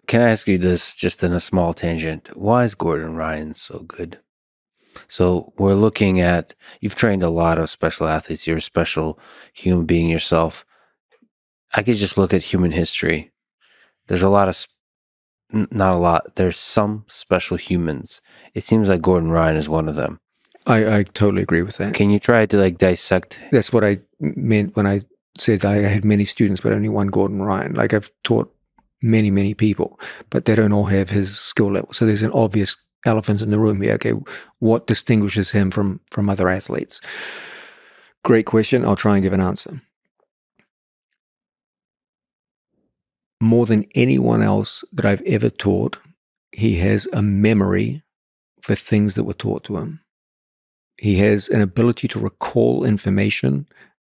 can I ask you this just in a small tangent? Why is Gordon Ryan so good? So we're looking at, you've trained a lot of special athletes. You're a special human being yourself. I could just look at human history. There's a lot of, not a lot, there's some special humans. It seems like Gordon Ryan is one of them. I totally agree with that. Can you try to like dissect? That's what I meant when I said I had many students, but only one Gordon Ryan. Like I've taught many, many people, but they don't all have his skill level. So there's an obvious elephant in the room here. Okay, what distinguishes him from other athletes? Great question. I'll try and give an answer. More than anyone else that I've ever taught, he has a memory for things that were taught to him. He has an ability to recall information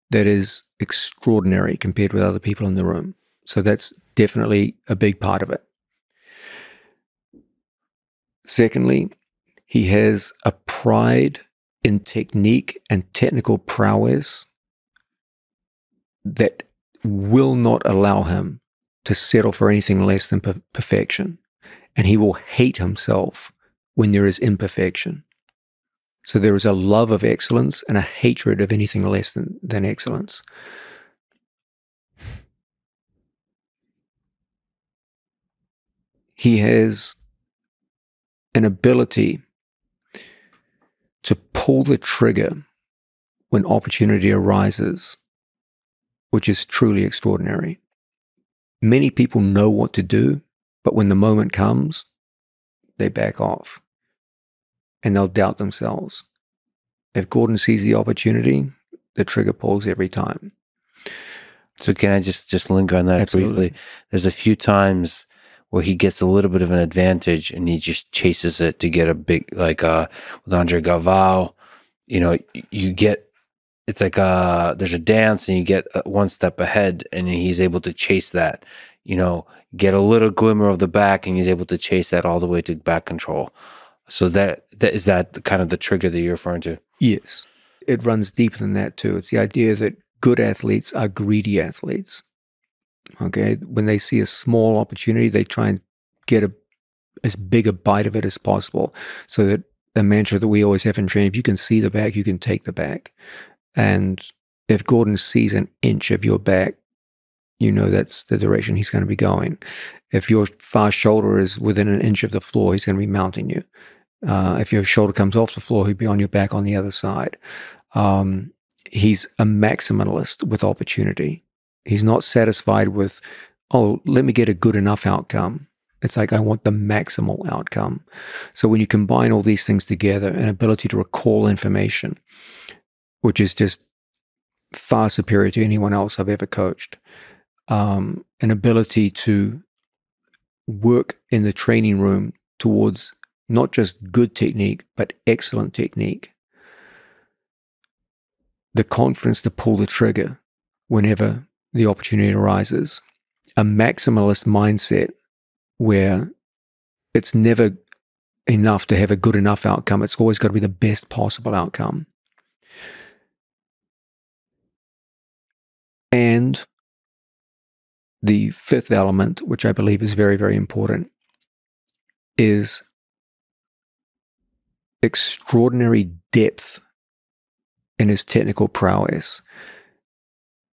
that is extraordinary compared with other people in the room. So that's definitely a big part of it. Secondly, he has a pride in technique and technical prowess that will not allow him to settle for anything less than perfection. And he will hate himself when there is imperfection. So there is a love of excellence and a hatred of anything less than excellence. He has an ability to pull the trigger when opportunity arises, which is truly extraordinary. Many people know what to do, but when the moment comes, they back off and they'll doubt themselves. If Gordon sees the opportunity, the trigger pulls every time. So can I just linger on that Absolutely. briefly? There's a few times where he gets a little bit of an advantage and he just chases it to get a big, like with Andre Galvao, you get, it's like there's a dance and you get one step ahead and he's able to chase that, get a little glimmer of the back and he's able to chase that all the way to back control. So that is that kind of the trigger that you're referring to? Yes. It runs deeper than that too. It's the idea that good athletes are greedy athletes. Okay. When they see a small opportunity, they try and get as big a bite of it as possible. So that the mantra that we always have in training, if you can see the back, you can take the back. And if Gordon sees an inch of your back, that's the direction he's going to be going. If your far shoulder is within an inch of the floor, he's going to be mounting you. If your shoulder comes off the floor, he'll be on your back on the other side. He's a maximalist with opportunity. He's not satisfied with, let me get a good enough outcome. It's like, I want the maximal outcome. So when you combine all these things together, an ability to recall information, which is just far superior to anyone else I've ever coached, an ability to work in the training room towards not just good technique, but excellent technique. The confidence to pull the trigger whenever the opportunity arises. A maximalist mindset where it's never enough to have a good enough outcome. It's always got to be the best possible outcome. And the fifth element, which I believe is very, very important, is extraordinary depth in his technical prowess,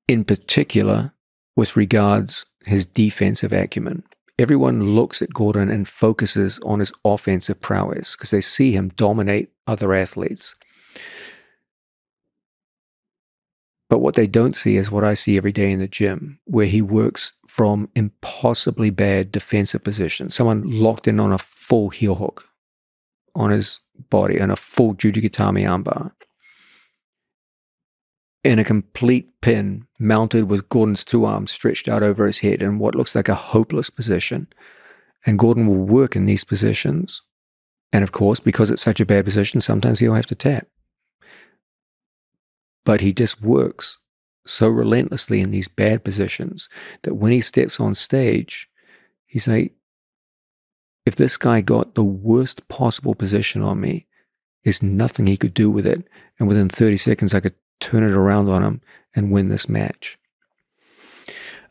in particular with regards his defensive acumen. Everyone looks at Gordon and focuses on his offensive prowess because they see him dominate other athletes. But what they don't see is what I see every day in the gym, where he works from impossibly bad defensive positions. Someone locked in on a full heel hook on his body and a full Jujigatami armbar. In a complete pin, mounted with Gordon's two arms stretched out over his head in what looks like a hopeless position. And Gordon will work in these positions. And of course, because it's such a bad position, sometimes he'll have to tap. But he just works so relentlessly in these bad positions that when he steps on stage, he's like, if this guy got the worst possible position on me, there's nothing he could do with it. And within 30 seconds, I could turn it around on him and win this match.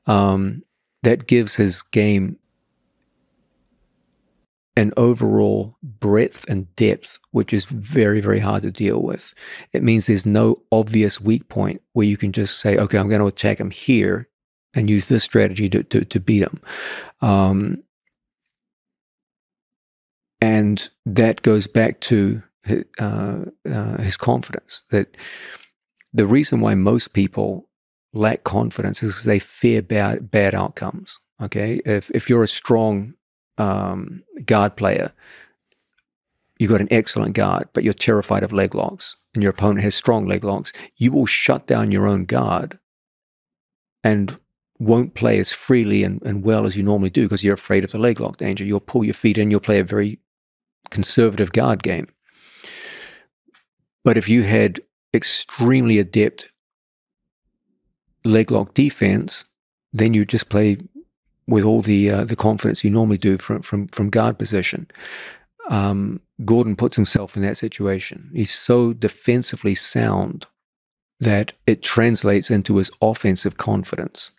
That gives his game an overall breadth and depth, which is very, very hard to deal with. It means there's no obvious weak point where you can just say, okay, I'm going to attack him here and use this strategy to beat him. And that goes back to his confidence. That the reason why most people lack confidence is because they fear bad outcomes. Okay, if you're a strong guard player, you've got an excellent guard, but you're terrified of leg locks, and your opponent has strong leg locks, you will shut down your own guard and won't play as freely and well as you normally do because you're afraid of the leg lock danger. You'll pull your feet in, you'll play a very conservative guard game. But if you had extremely adept leg lock defense, then you just play with all the confidence you normally do from guard position. Gordon puts himself in that situation. He's so defensively sound that it translates into his offensive confidence.